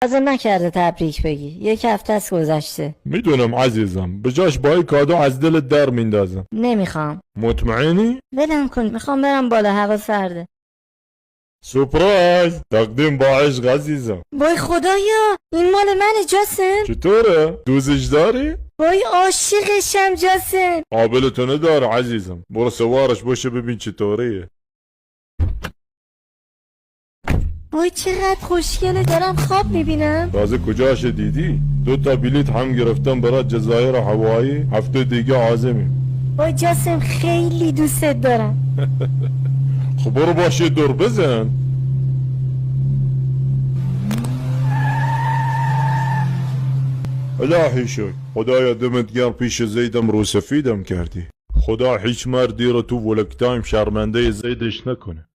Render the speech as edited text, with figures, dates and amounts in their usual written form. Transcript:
لازم نکرده تبریک بگی. 1 هفته است گذشته. میدونم عزیزم، به جاش با این کادو از دلت در میندازم. نمیخوام. مطمئنی؟ ولم کن، میخوام برم بالا، هوا سرده. سورپرایز، تقدیم با عشق عزیزم. وای خدایا، این مال منه جاسم. چطوره؟ دوزش داری؟ وای عاشقشم جاسم. قابلتو نداره عزیزم، برو سوارش باشه ببین چطوریه. وای چقدر خوشگله، دارم خواب میبینم. تازه کجاش دیدی؟ 2 تا بلیت هم گرفتم برات جزایر هوایی، هفته دیگه عازمی. وای جاسم خیلی دوستت دارم. خب برو باشه دور بزن. الهی شکر، خدایا دمت گرم، پیش زیدم رو سفیدم کردی. خدا هیچ مردی رو تو ولک تایم شرمنده زیدش نکنه.